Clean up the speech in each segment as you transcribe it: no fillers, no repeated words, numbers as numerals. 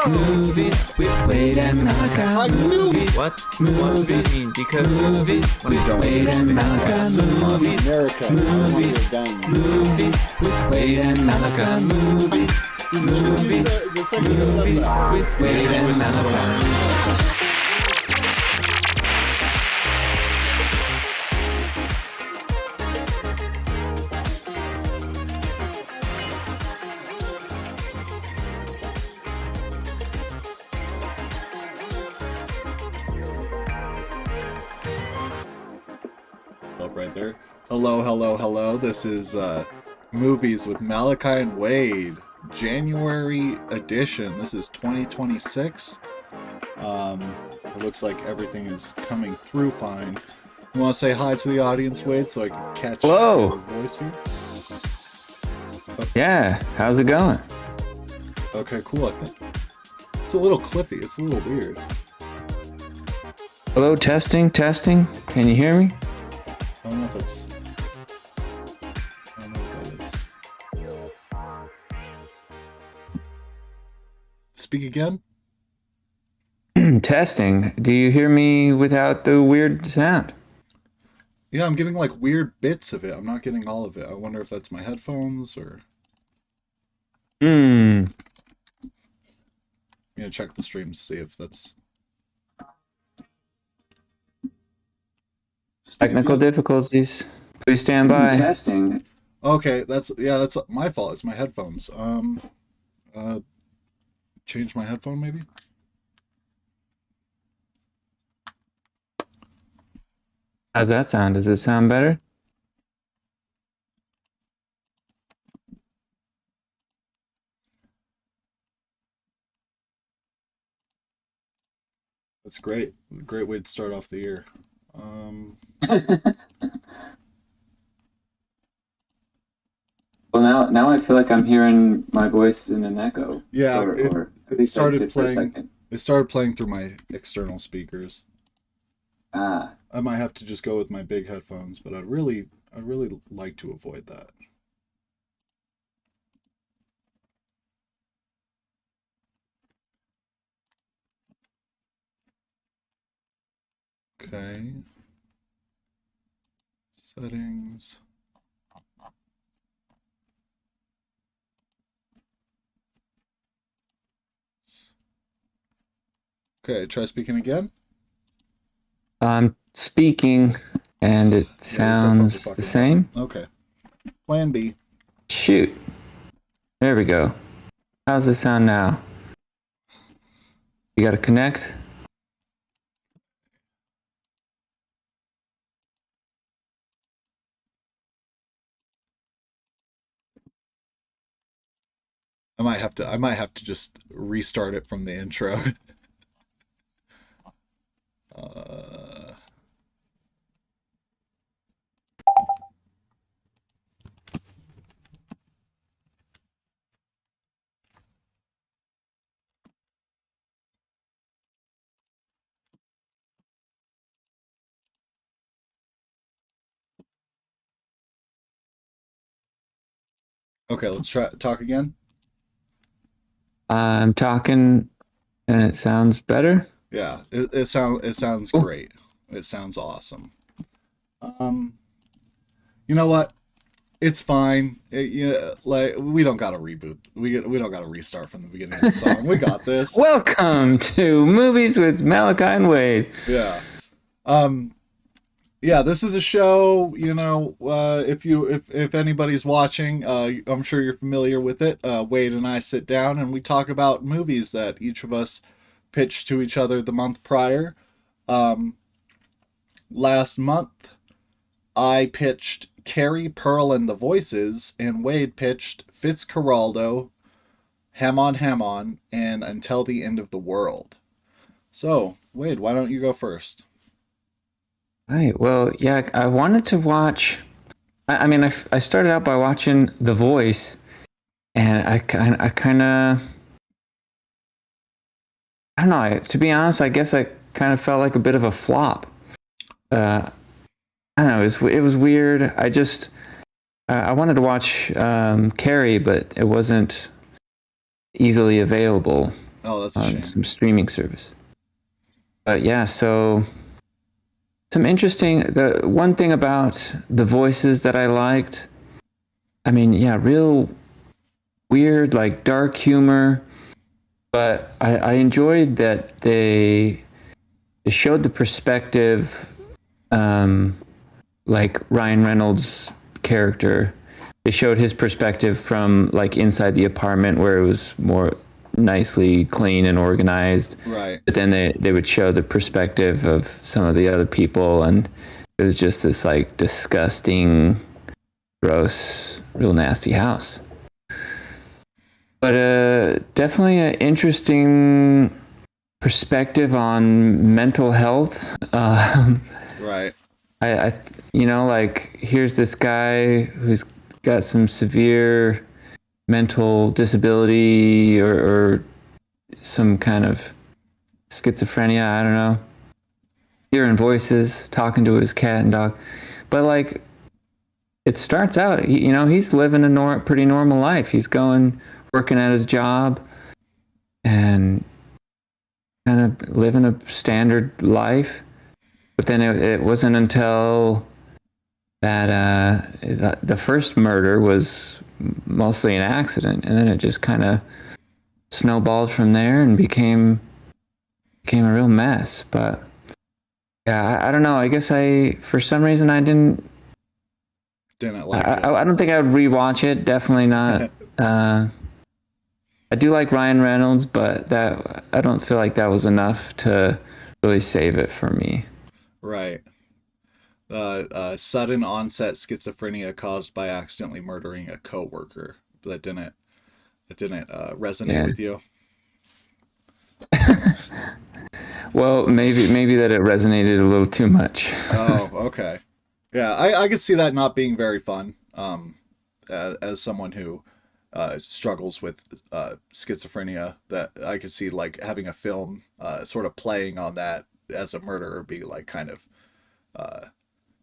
Movies with Wade and Malika. Movies. What does that mean? Because movies with Wade and Malika. Movies. Movies with Wade and Malika. Movies with Wade and Malika. Right there. Hello. This is Movies with Maliki and Wade, January edition. This is 2026. It looks like everything is coming through fine. You want to say hi to the audience, Wade, so I can catch your voice here? Yeah, how's it going? Okay, cool. I think it's a little clippy. It's a little weird. Hello, testing. Can you hear me? I don't know if that's... I don't know what that is. Speak again? Testing. Do you hear me without the weird sound? Yeah, I'm getting like weird bits of it. I'm not getting all of it. I wonder if that's my headphones or... I'm gonna check the stream to see if that's... Technical difficulties. Please stand by. Testing. Okay, that's my fault. It's my headphones. Change my headphone maybe? How's that sound? Does it sound better? That's great. Great way to start off the year. Well, now I feel like I'm hearing my voice in an echo. Yeah, or it started playing. It started playing through my external speakers. Ah. I might have to just go with my big headphones, but I'd really like to avoid that. Okay. Settings. Okay, try speaking again. I'm speaking, and it sounds the same. Okay. Plan B. Shoot. There we go. How's it sound now? You gotta connect. I might have to just restart it from the intro. Okay, let's talk again. I'm talking, and it sounds better. Yeah, it sounds Cool. great. It sounds awesome. You know what? It's fine. Like we don't gotta reboot. We don't gotta restart from the beginning of the song. We got this. Welcome to Movies with Maliki and Wade. Yeah. Yeah, this is a show, if anybody's watching, I'm sure you're familiar with it. Wade and I sit down and we talk about movies that each of us pitched to each other the month prior. Last month, I pitched Carrie, Pearl, and the Voices, and Wade pitched Fitzcarraldo, Ham On, and Until the End of the World. So, Wade, why don't you go first? Right. Well, yeah, I wanted to watch. I started out by watching The Voice, and I kind of, I don't know. To be honest, I guess I kind of felt like a bit of a flop. I don't know. It was weird. I wanted to watch Carrie, but it wasn't easily available Oh, that's a on shame. some streaming service. But yeah, so some interesting. The one thing about the voices that I liked, I mean, yeah, real weird, like dark humor. But I enjoyed that they showed the perspective, like Ryan Reynolds' character. They showed his perspective from like inside the apartment where it was more nicely clean and organized. Right. But then they would show the perspective of some of the other people, and it was just this like disgusting, gross, real nasty house. But definitely an interesting perspective on mental health. Right. You know, like here's this guy who's got some severe mental disability or some kind of schizophrenia. I don't know. Hearing voices, talking to his cat and dog, but like it starts out, you know, he's living a pretty normal life. He's working at his job and kind of living a standard life. But then it wasn't until that the first murder was mostly an accident, and then it just kind of snowballed from there and became a real mess. But yeah, I don't know. I guess for some reason I didn't like it. I don't think I would rewatch it. Definitely not. I do like Ryan Reynolds, but I don't feel like that was enough to really save it for me. Right. Sudden onset schizophrenia caused by accidentally murdering a coworker. That didn't resonate with you. Well, maybe that it resonated a little too much. Oh, okay. Yeah, I could see that not being very fun. As someone who struggles with schizophrenia, that I could see like having a film sort of playing on that as a murderer be like kind of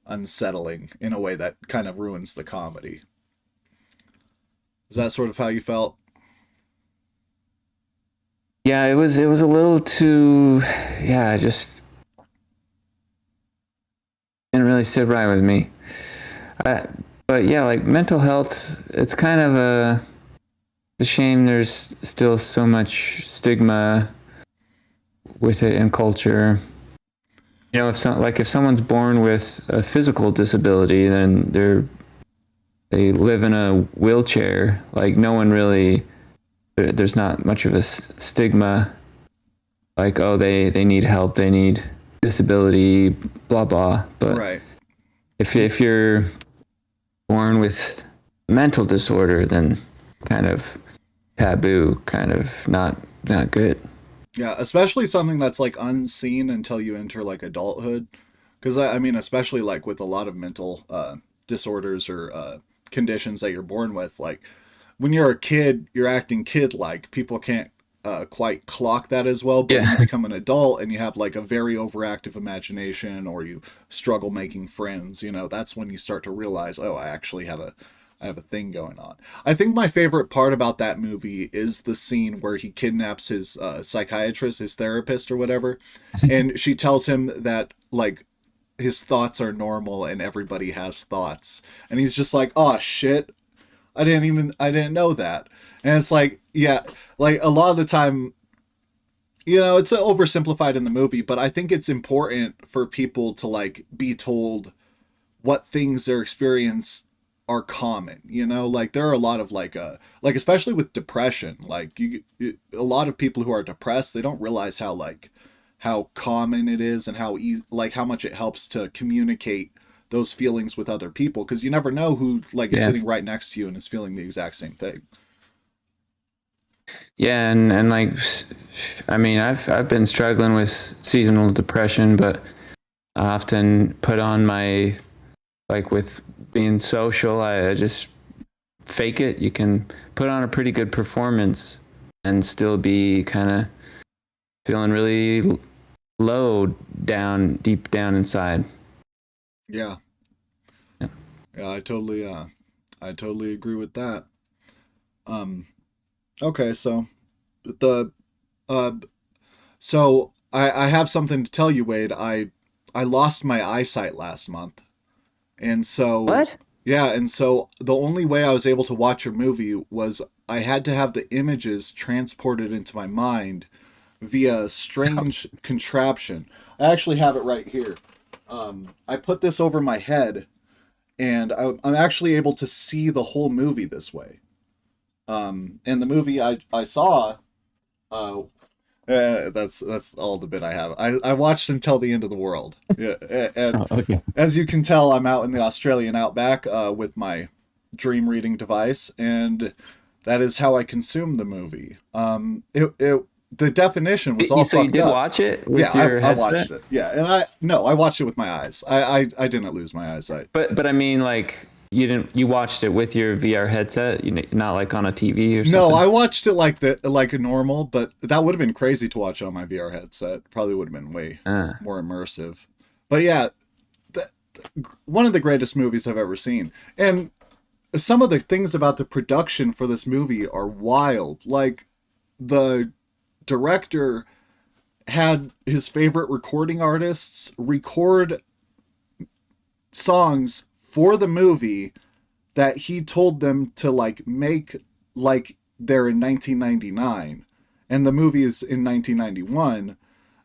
unsettling in a way that kind of ruins the comedy. Is that sort of how you felt? Yeah, it was a little too, yeah, just didn't really sit right with me. But yeah, like mental health, it's kind of a shame there's still so much stigma with it in culture. You know, if someone's born with a physical disability, then they live in a wheelchair. Like no one really, there's not much of a stigma. Like, oh, they need help, they need disability, blah blah. But right. if you're born with mental disorder, then kind of taboo, kind of not good. Yeah, especially something that's like unseen until you enter like adulthood. Because I mean, especially like with a lot of mental disorders or conditions that you're born with, like when you're a kid, you're acting kid-like. People can't quite clock that as well. But when you become an adult and you have like a very overactive imagination, or you struggle making friends, you know, that's when you start to realize, oh, I actually have a thing going on. I think my favorite part about that movie is the scene where he kidnaps his psychiatrist, his therapist or whatever, and she tells him that like his thoughts are normal and everybody has thoughts, and he's just like, oh shit, I didn't know that. And it's like, yeah, like a lot of the time, you know, it's oversimplified in the movie, but I think it's important for people to like be told what things their experience are common, you know, like there are a lot of like especially with depression, like a lot of people who are depressed, they don't realize how common it is and how much it helps to communicate those feelings with other people, because you never know who like is sitting right next to you and is feeling the exact same thing. Yeah, and like, I mean, I've been struggling with seasonal depression, but I often put on my, like with being social, I just fake it. You can put on a pretty good performance and still be kind of feeling really low down, deep down inside. Yeah. Yeah, I I totally agree with that. Okay, so the uh so I have something to tell you, Wade. I lost my eyesight last month. And so What? yeah, and so the only way I was able to watch a movie was I had to have the images transported into my mind via a strange contraption. I actually have it right here. I put this over my head, and I'm actually able to see the whole movie this way. And the movie I saw, that's all the bit I have. I watched Until the End of the World. Yeah, and Oh, okay. as you can tell, I'm out in the Australian outback with my dream reading device, and that is how I consumed the movie. The definition was all So you fucked did up. watch it with Yeah, your I headset? watched it. Yeah, and I watched it with my eyes. I didn't lose my eyesight. But I mean, like, you watched it with your VR headset, not like on a TV or something. No, I watched it like a normal, but that would have been crazy to watch on my VR headset. Probably would have been way more immersive. But yeah, one of the greatest movies I've ever seen. And some of the things about the production for this movie are wild. Like, the director had his favorite recording artists record songs for the movie that he told them to like make like they're in 1999, and the movie is in 1991.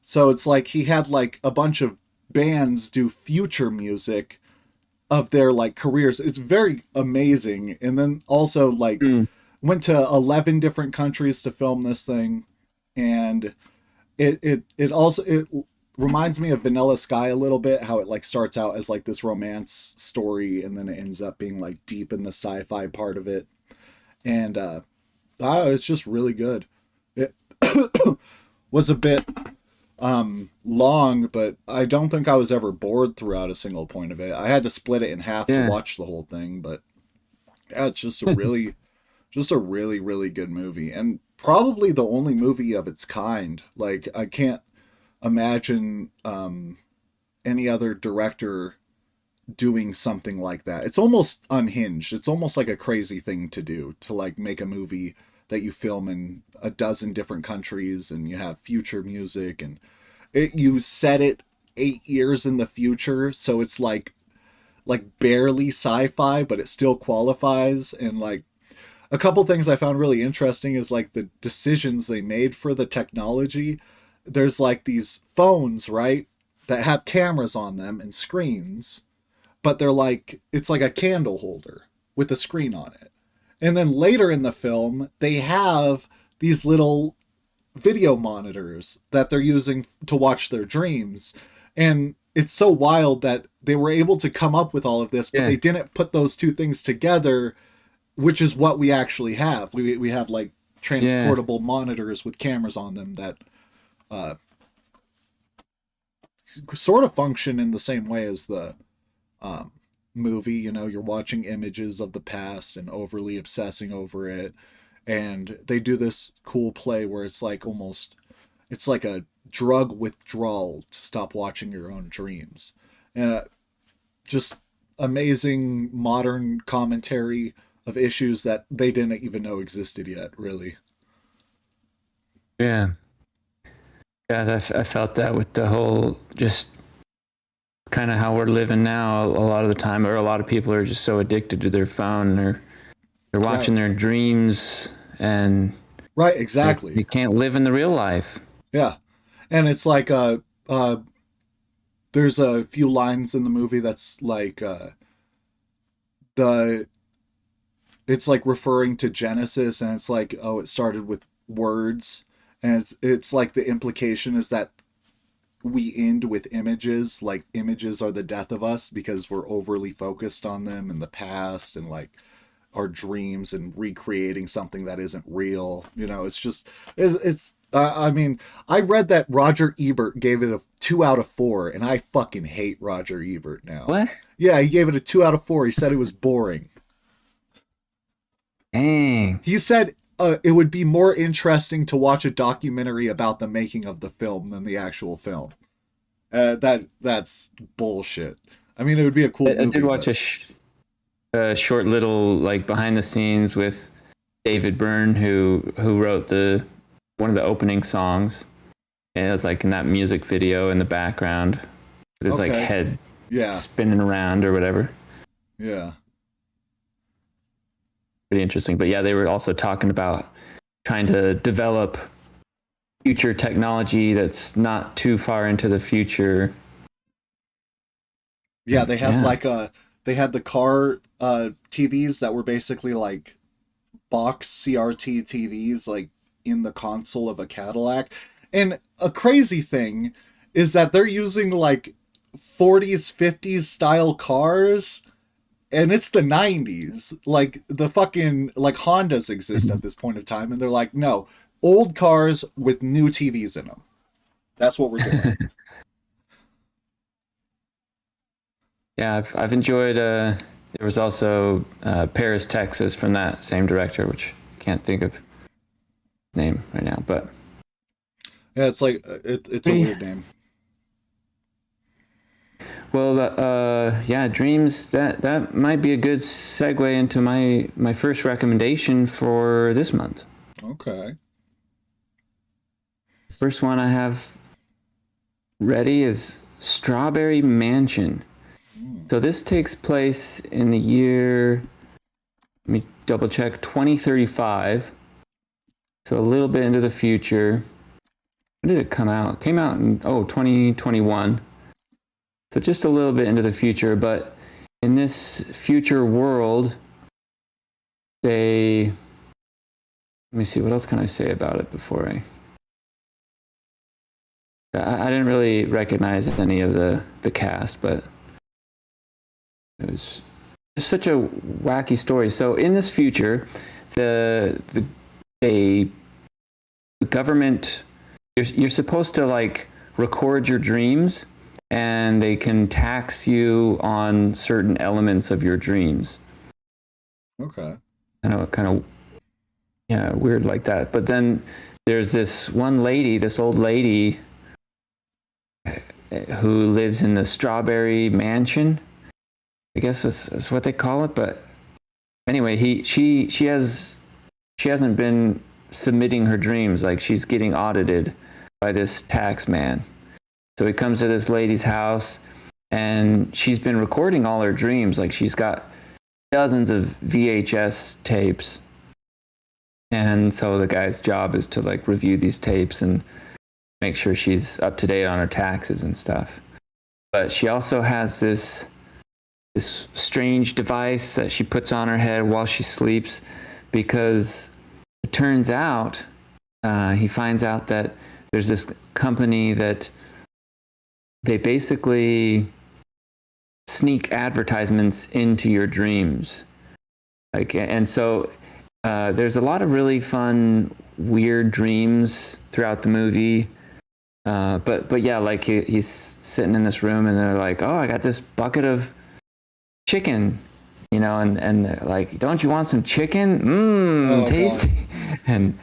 So it's like he had like a bunch of bands do future music of their like careers. It's very amazing. And then also like went to 11 different countries to film this thing. And it also reminds me of Vanilla Sky a little bit, how it like starts out as like this romance story and then it ends up being like deep in the sci-fi part of it. And it's just really good. It was a bit long, but I don't think I was ever bored throughout a single point of it. I had to split it in half to watch the whole thing, but yeah, it's just a really really good movie, and probably the only movie of its kind. Like, I can't imagine any other director doing something like that. It's almost unhinged. It's almost like a crazy thing to do, to like make a movie that you film in a dozen different countries and you have future music, and you set it 8 years in the future, so it's like barely sci-fi, but it still qualifies. And like, a couple things I found really interesting is like the decisions they made for the technology. There's like these phones, right, that have cameras on them and screens, but they're like, it's like a candle holder with a screen on it. And then later in the film, they have these little video monitors that they're using to watch their dreams. And it's so wild that they were able to come up with all of this, but they didn't put those two things together, which is what we actually have. We have like transportable monitors with cameras on them that sort of function in the same way as the movie. You know, you're watching images of the past and overly obsessing over it. And they do this cool play where it's like it's like a drug withdrawal to stop watching your own dreams. And just amazing modern commentary of issues that they didn't even know existed yet, really. Yeah. Yeah, I felt that with the whole, just kind of how we're living now a lot of the time, or a lot of people are just so addicted to their phone. They're watching their dreams, and right, exactly. You can't live in the real life. Yeah. And it's like there's a few lines in the movie that's like it's like referring to Genesis, and it's like, oh, it started with words, and it's like the implication is that we end with images, like images are the death of us because we're overly focused on them in the past and like our dreams and recreating something that isn't real. You know, it's just I mean, I read that Roger Ebert gave it a 2 out of 4, and I fucking hate Roger Ebert now. What? Yeah, he gave it a 2 out of 4. He said it was boring. Dang. He said it would be more interesting to watch a documentary about the making of the film than the actual film. That's bullshit. I mean, it would be a cool movie. I did watch a short little like behind the scenes with David Byrne, who wrote one of the opening songs. And it was like in that music video in the background. There's like head spinning around or whatever. Yeah. Pretty interesting. But yeah, they were also talking about trying to develop future technology that's not too far into the future. Yeah, they had they had the car TVs that were basically like box CRT TVs like in the console of a Cadillac. And a crazy thing is that they're using like 40s, 50s style cars, and it's the 90s. Like the fucking like Hondas exist at this point of time, and they're like, no, old cars with new TVs in them. That's what we're doing. Yeah, I've enjoyed. There was also Paris, Texas, from that same director, which I can't think of his name right now, but yeah, it's like it's a weird name. Well, yeah, dreams. That might be a good segue into my first recommendation for this month. Okay. First one I have ready is Strawberry Mansion. So this takes place in the year, let me double check, 2035. So a little bit into the future. When did it come out? It came out in 2021. So just a little bit into the future, but in this future world, let me see, what else can I say about it before I didn't really recognize any of the cast, but it was just such a wacky story. So in this future, the government, you're supposed to like record your dreams, and they can tax you on certain elements of your dreams. Okay. Kind of, yeah, weird like that. But then there's this one lady, this old lady, who lives in the Strawberry Mansion. I guess that's what they call it. But anyway, she hasn't been submitting her dreams. Like, she's getting audited by this tax man. So he comes to this lady's house, and she's been recording all her dreams. Like, she's got dozens of VHS tapes. And so the guy's job is to like review these tapes and make sure she's up to date on her taxes and stuff. But she also has this strange device that she puts on her head while she sleeps, because it turns out, he finds out that there's this company that they basically sneak advertisements into your dreams. Like, and so there's a lot of really fun, weird dreams throughout the movie. But yeah, like he's sitting in this room, and they're like, "Oh, I got this bucket of chicken," and they're like, "Don't you want some chicken? Tasty." God. And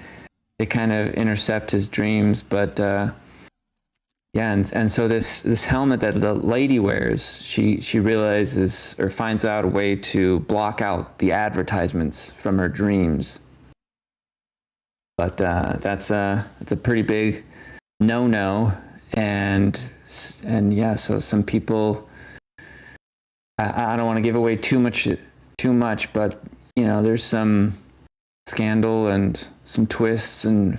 they kind of intercept his dreams, but yeah, and so this helmet that the lady wears, she realizes or finds out a way to block out the advertisements from her dreams. But that's a pretty big no, and yeah, so some people, I don't want to give away too much, but there's some scandal and some twists and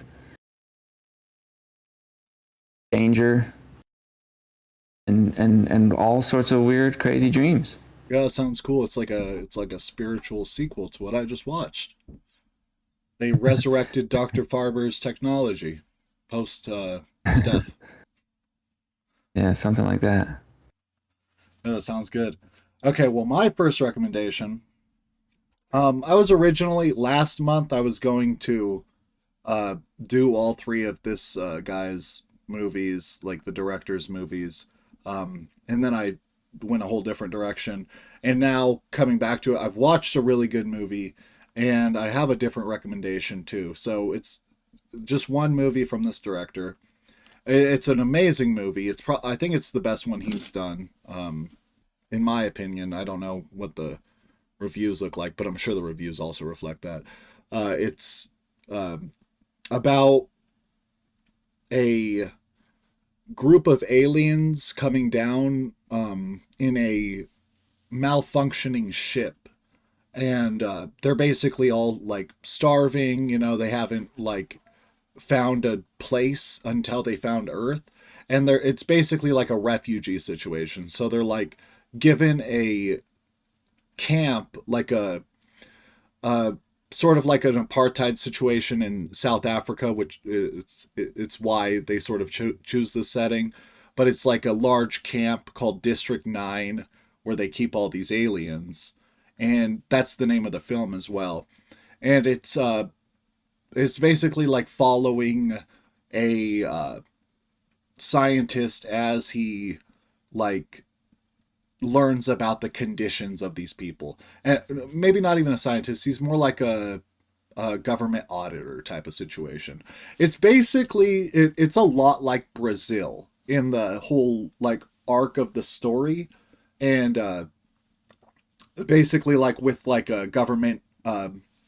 danger and all sorts of weird, crazy dreams. Yeah, that sounds cool. It's like a spiritual sequel to what I just watched. They resurrected Dr. Farber's technology post death. Yeah, something like that. Yeah, that sounds good. Okay, well, my first recommendation, I was originally, last month, I was going to do all three of this guy's movies, like the director's movies, and then I went a whole different direction. And now, coming back to it, I've watched a really good movie, and I have a different recommendation too. So it's just one movie from this director. It's an amazing movie. I think it's the best one he's done, in my opinion. I don't know what the reviews look like, but I'm sure the reviews also reflect that. It's about a group of aliens coming down in a malfunctioning ship, and they're basically all like starving. You know, they haven't like found a place until they found Earth, and it's basically like a refugee situation. So they're like given a camp, like a sort of like an apartheid situation in South Africa, which it's why they sort of choose this setting. But it's like a large camp called District 9 where they keep all these aliens, and that's the name of the film as well. And it's basically like following a scientist as he like learns about the conditions of these people, and maybe not even a scientist. He's more like a government auditor type of situation. It's basically it's a lot like Brazil in the whole like arc of the story, and basically like with like a government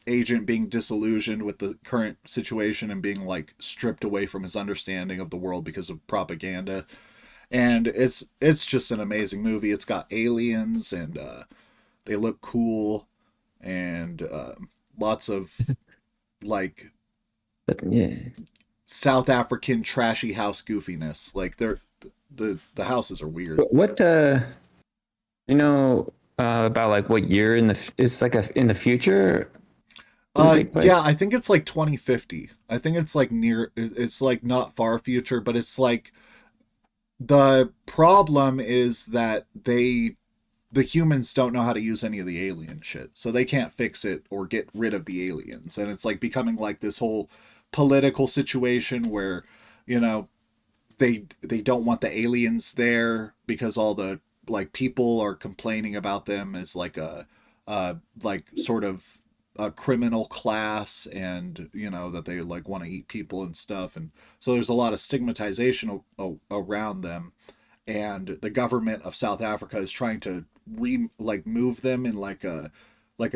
agent being disillusioned with the current situation and being like stripped away from his understanding of the world because of propaganda. And it's just an amazing movie. It's got aliens, and they look cool, and lots of like Yeah. South African trashy house goofiness. Like the houses are weird. What you know about like what year in the it's like in the future? Yeah, I think it's like 2050. I think it's like near. It's like not far future, but it's like the problem is that the humans don't know how to use any of the alien shit, so they can't fix it or get rid of the aliens, and it's like becoming like this whole political situation where, you know, they don't want the aliens there because all the like people are complaining about them as like a like sort of a criminal class, and you know that they like want to eat people and stuff, and so there's a lot of stigmatization around them, and the government of South Africa is trying to move them in like a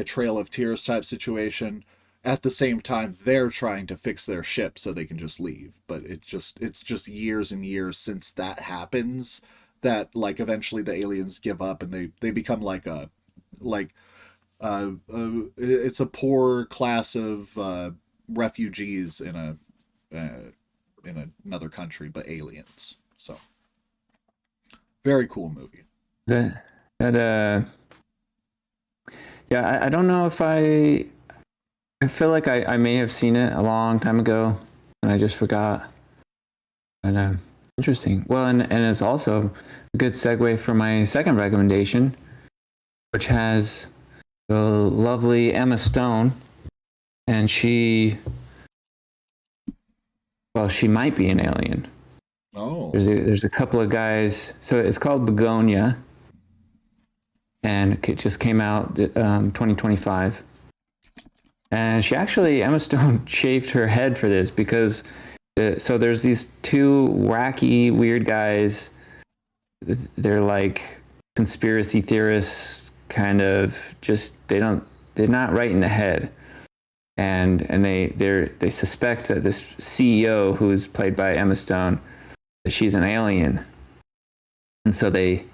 Trail of Tears type situation. At the same time, they're trying to fix their ship so they can just leave, but it's just years and years since that happens that like eventually the aliens give up, and they become like a like it's a poor class of refugees in another country, but aliens. So very cool movie. Yeah, I don't know if I feel like I may have seen it a long time ago and I just forgot. But interesting. Well, and it's also a good segue for my second recommendation, which has the lovely Emma Stone, and she might be an alien. Oh. There's a couple of guys. So it's called BUGONIA, and it just came out 2025. And Emma Stone shaved her head for this because so there's these two wacky, weird guys. They're like conspiracy theorists, kind of they're not right in the head. And they suspect that this CEO, who's played by Emma Stone, that she's an alien. And so they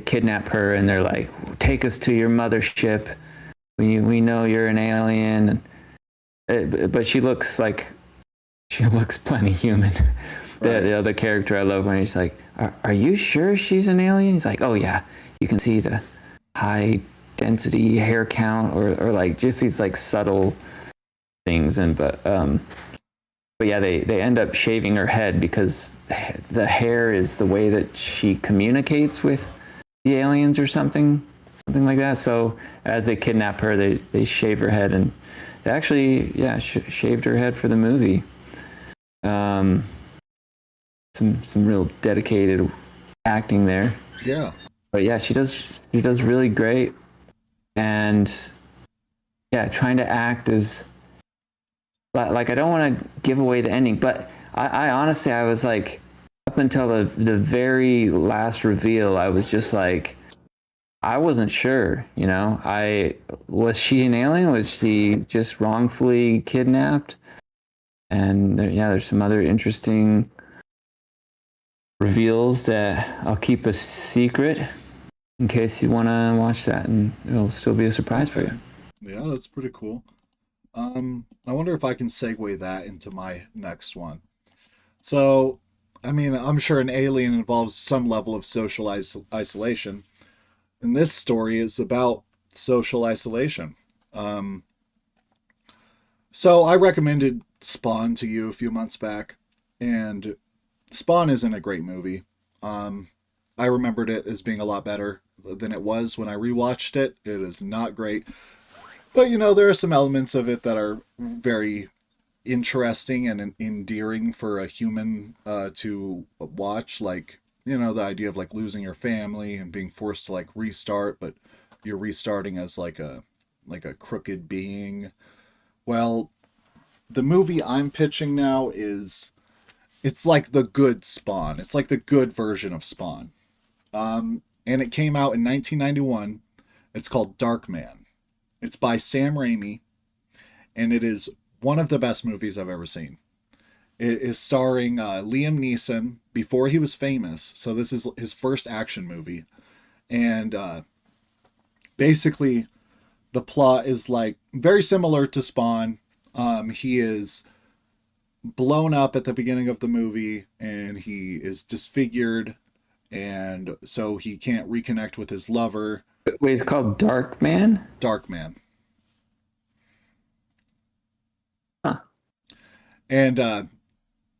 kidnap her, and they're like, take us to your mothership. We know you're an alien. But she looks plenty human. The other character I love when he's like, are you sure she's an alien? He's like, oh yeah, you can see the high density hair count, or like just these like subtle things. And but yeah, they end up shaving her head because the hair is the way that she communicates with the aliens or something like that. So as they kidnap her, they shave her head, and they actually shaved her head for the movie. Some real dedicated acting there. Yeah. But yeah, she does really great. And yeah, trying to act as like I don't want to give away the ending, but I honestly, I was like, up until the very last reveal, I was just like, I wasn't sure, you know. Was she an alien? Was she just wrongfully kidnapped? And there's some other interesting reveals that I'll keep a secret in case you want to watch that, and it'll still be a surprise for you. Yeah, that's pretty cool. I wonder if I can segue that into my next one. So, I mean, I'm sure an alien involves some level of social isolation. And this story is about social isolation. So I recommended Spawn to you a few months back, and Spawn isn't a great movie. I remembered it as being a lot better than it was when I rewatched it. It is not great. But, you know, there are some elements of it that are very interesting and endearing for a human to watch. Like, you know, the idea of like losing your family and being forced to like restart, but you're restarting as like a crooked being. Well, the movie I'm pitching now it's like the good Spawn. It's like the good version of Spawn. And it came out in 1991. It's called Darkman. It's by Sam Raimi, and it is one of the best movies I've ever seen. It is starring Liam Neeson before he was famous, so this is his first action movie. And basically, the plot is like very similar to Spawn. He is blown up at the beginning of the movie, and he is disfigured, and so he can't reconnect with his lover. Wait, it's called Darkman? Darkman. Huh. And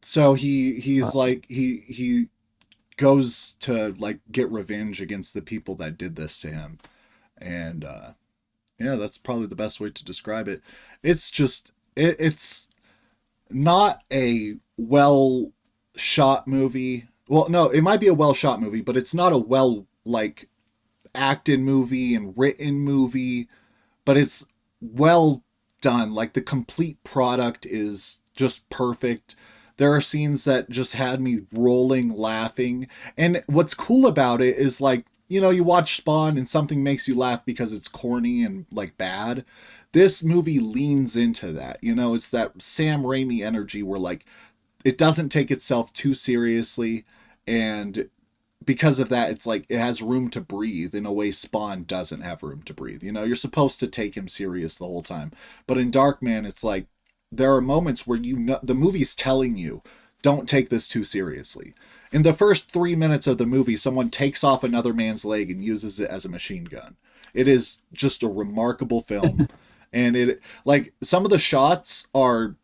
so he's like he goes to like get revenge against the people that did this to him. And yeah, that's probably the best way to describe it. It's just it's not a well shot movie. Well, no, it might be a well shot movie, but it's not a well like acted movie and written movie, but it's well done. Like the complete product is just perfect. There are scenes that just had me rolling laughing. And what's cool about it is like, you know, you watch Spawn and something makes you laugh because it's corny and like bad. This movie leans into that. You know, it's that Sam Raimi energy where like it doesn't take itself too seriously, and because of that, it's like it has room to breathe in a way Spawn doesn't have room to breathe. You know, you're supposed to take him serious the whole time. But in Darkman, it's like there are moments where you know the movie's telling you, don't take this too seriously. In the first 3 minutes of the movie, someone takes off another man's leg and uses it as a machine gun. It is just a remarkable film. And it, like, some of the shots are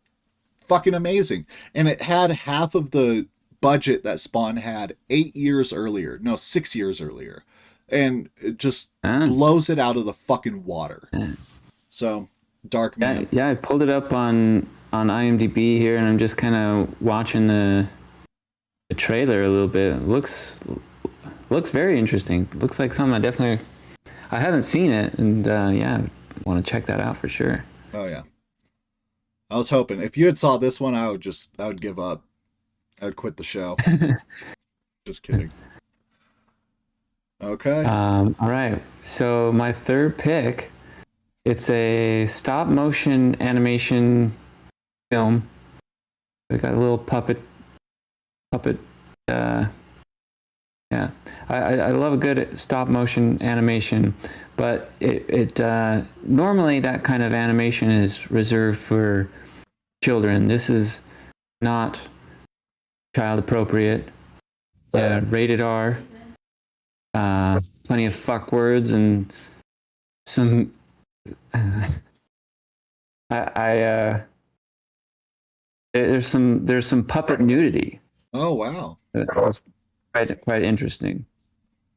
fucking amazing. And it had half of the budget that Spawn had 8 years earlier. No, 6 years earlier. And it just blows it out of the fucking water. So, Darkman. Yeah, I pulled it up on IMDb here, and I'm just kind of watching the trailer a little bit. It looks very interesting. Looks like something I haven't seen it, and yeah, I want to check that out for sure. Oh yeah. I was hoping if you had saw this one, I would give up. I would quit the show. Just kidding. Okay. All right. So my third pick, it's a stop motion animation film. We got a little puppet. Yeah, I love a good stop motion animation, but it normally that kind of animation is reserved for children. This is not child appropriate. Yeah, rated R. Plenty of fuck words and some. There's some puppet nudity. Oh wow. That's quite interesting.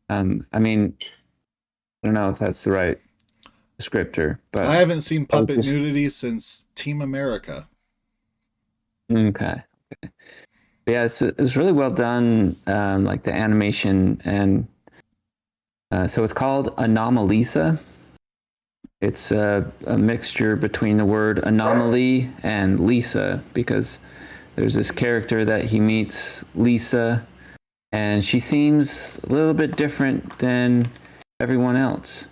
I mean, I don't know if that's the right descriptor, but I haven't seen puppet nudity since Team America. Okay. Yeah, it's really well done, like the animation, and so it's called Anomalisa. It's a mixture between the word anomaly and Lisa, because there's this character that he meets, Lisa, and she seems a little bit different than everyone else.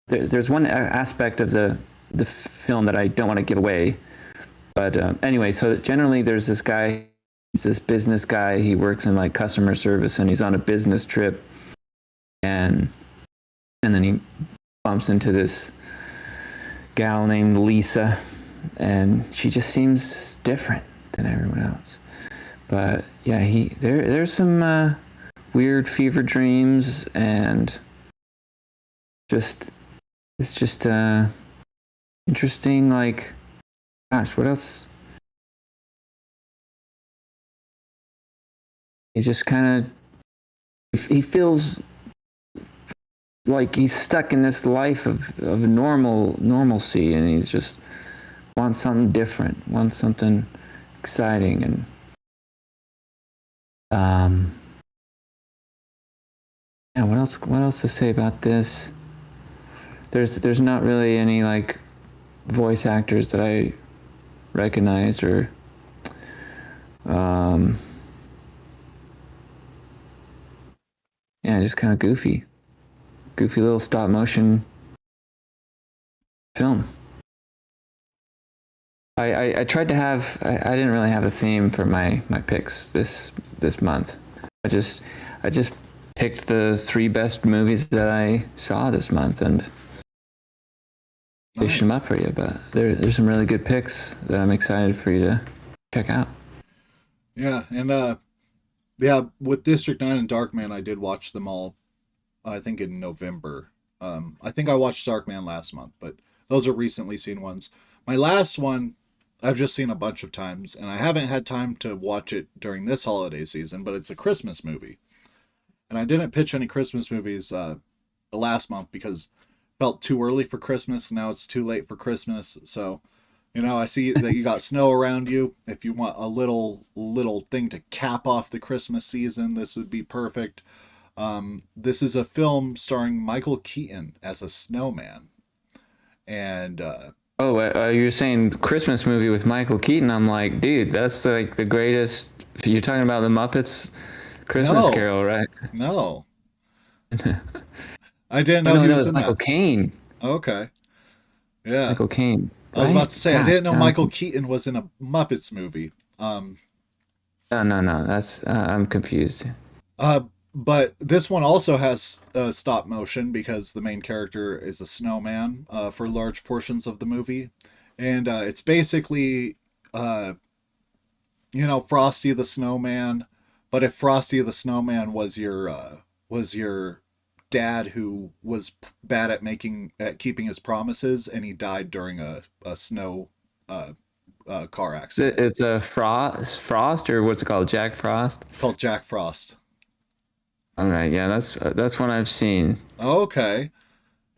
There's one aspect of the film that I don't want to give away, but anyway, so generally there's this guy, he's this business guy, he works in like customer service, and he's on a business trip, and then he bumps into this gal named Lisa, and she just seems different than everyone else. But yeah, there's some weird fever dreams, and it's just interesting. Like, gosh, what else? He just kind of, he feels like he's stuck in this life of normalcy, and he's just wants something different, wants something exciting, and yeah, what else to say about this? There's not really any like voice actors that I recognize, or yeah, just kind of goofy little stop motion film. I tried to have, I didn't really have a theme for my picks this month. I just picked the 3 best movies that I saw this month and dish them up for you. But there's some really good picks that I'm excited for you to check out. Yeah, and yeah, with District 9 and Darkman, I did watch them all, I think in November. I think I watched Darkman last month, but those are recently seen ones. My last one, I've just seen a bunch of times, and I haven't had time to watch it during this holiday season, but it's a Christmas movie. And I didn't pitch any Christmas movies last month because it felt too early for Christmas, and now it's too late for Christmas. So, you know, I see that you got snow around you. If you want a little thing to cap off the Christmas season, this would be perfect. This is a film starring Michael Keaton as a snowman. And you're saying Christmas movie with Michael Keaton? I'm like, dude, that's like the greatest. You're talking about the Muppets Christmas Carol, right? No. I didn't know he was in Michael that. Caine. Okay. Yeah. Michael Caine. I was about to say, I didn't know God. Michael Keaton was in a Muppets movie. No. That's I'm confused. But this one also has stop motion because the main character is a snowman for large portions of the movie. And it's basically, Frosty the Snowman. But if Frosty the Snowman was your dad who was bad at keeping his promises, and he died during a snow car accident. It's a Frost, or what's it called? Jack Frost? It's called Jack Frost. All right, yeah, that's one I've seen. Okay,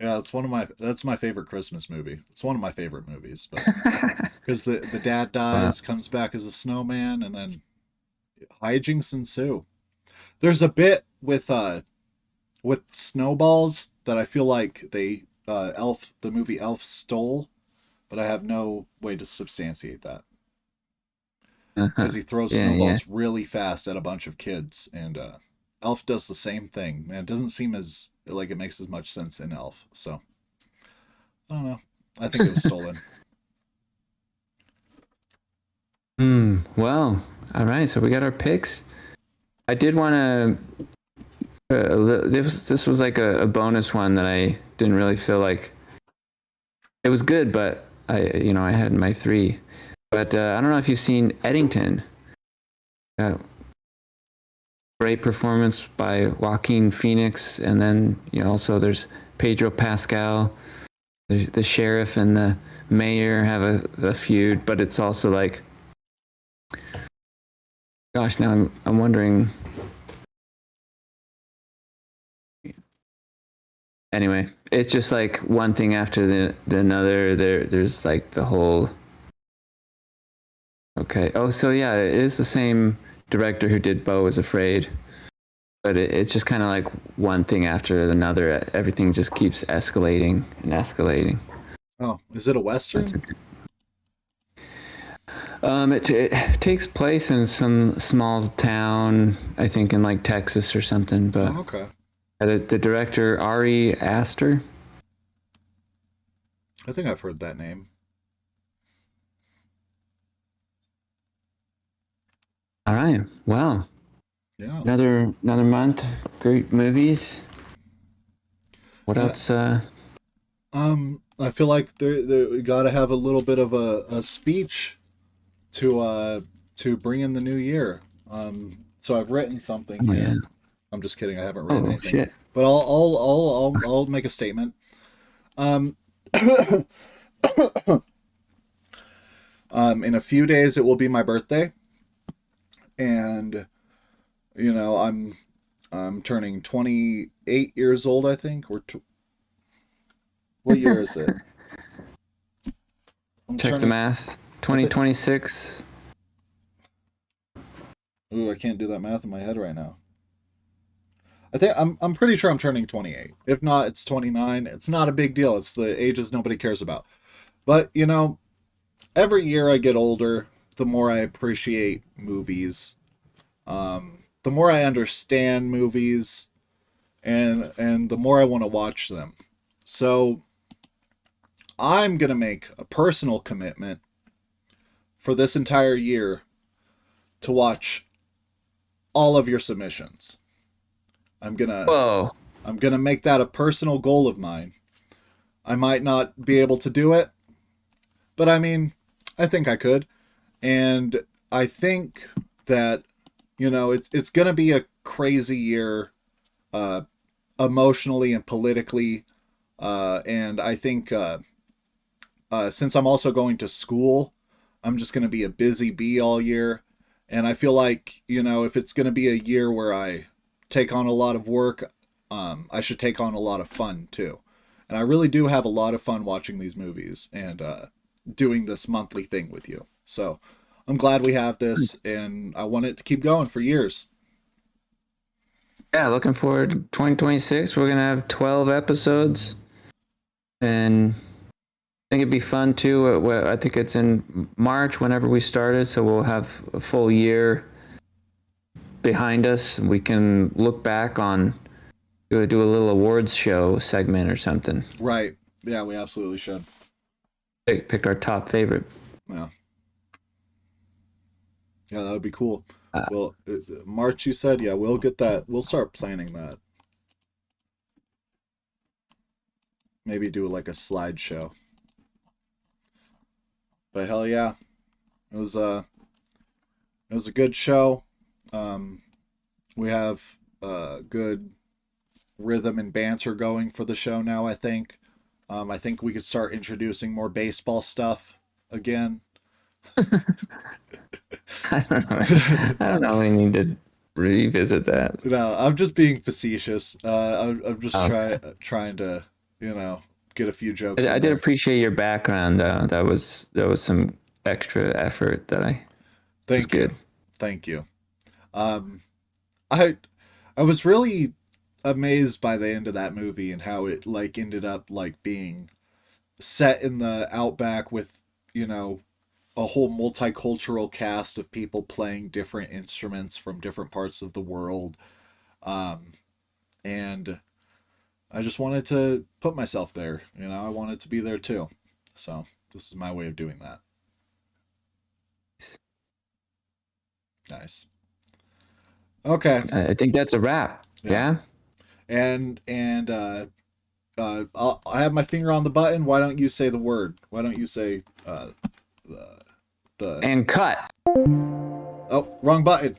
yeah, that's my favorite Christmas movie. It's one of my favorite movies, but because the dad dies, comes back as a snowman, and then hijinks ensue. There's a bit with snowballs that I feel like the movie Elf stole, but I have no way to substantiate that. Because he throws snowballs really fast at a bunch of kids, and Elf does the same thing, and it doesn't seem as like it makes as much sense in Elf. So I don't know. I think it was stolen. Well, all right. So we got our picks. I did want to. This was like a bonus one that I didn't really feel like it was good, but I had my 3. But I don't know if you've seen Eddington. Great performance by Joaquin Phoenix, and then also there's Pedro Pascal. The sheriff and the mayor have a feud, but it's also like, gosh, now I'm wondering. Anyway, it's just like one thing after the another. There's like the whole. Okay. Oh, so yeah, it is the same director who did Beau is Afraid, but it's just kind of like one thing after another. Everything just keeps escalating and escalating. Oh, is it a Western? It takes place in some small town, I think in like Texas or something. But okay. The director Ari Aster. I think I've heard that name. All right. Wow. Yeah. Another month. Great movies. What else? I feel like we got to have a little bit of a speech to bring in the new year. So I've written something Oh, here. yeah. I'm just kidding. I haven't written anything. Shit. But I'll make a statement. In a few days it will be my birthday, and you know I'm turning 28 years old. I think. What year is it? Check the math. 2026. Ooh, I can't do that math in my head right now. I think I'm pretty sure I'm turning 28. If not, it's 29. It's not a big deal. It's the ages nobody cares about. But, you know, every year I get older, the more I appreciate movies. The more I understand movies, and the more I want to watch them. So I'm going to make a personal commitment for this entire year to watch all of your submissions. I'm gonna make that a personal goal of mine. I might not be able to do it, but I mean, I think I could. And I think that, you know, it's gonna be a crazy year, emotionally and politically. And I think, since I'm also going to school, I'm just gonna be a busy bee all year. And I feel like, you know, if it's gonna be a year where I take on a lot of work, I should take on a lot of fun too. And I really do have a lot of fun watching these movies and doing this monthly thing with you. So I'm glad we have this, and I want it to keep going for years. Yeah, looking forward to 2026. We're gonna have 12 episodes, and I think it'd be fun too. I think it's in March whenever we started, so we'll have a full year behind us. We can look back on, do a little awards show segment or something. Right. Yeah, we absolutely should. Pick our top favorite. Yeah. Yeah, that would be cool. Well, March, you said? Yeah, we'll get that. We'll start planning that. Maybe do like a slideshow. But hell yeah. It was a good show. We have good rhythm and banter going for the show now, I think. I think we could start introducing more baseball stuff again. I don't know. We need to revisit that. No, I'm just being facetious. I'm just trying to, you know, get a few jokes. I did appreciate your background, though. That was some extra effort that I. Thank you. Good. Thank you. I was really amazed by the end of that movie and how it like ended up like being set in the outback with, you know, a whole multicultural cast of people playing different instruments from different parts of the world. And I just wanted to put myself there, you know, I wanted to be there too. So this is my way of doing that. Nice. Okay. I think that's a wrap. Yeah. And I have my finger on the button. Why don't you say the word? Why don't you say the and cut. Oh, wrong button.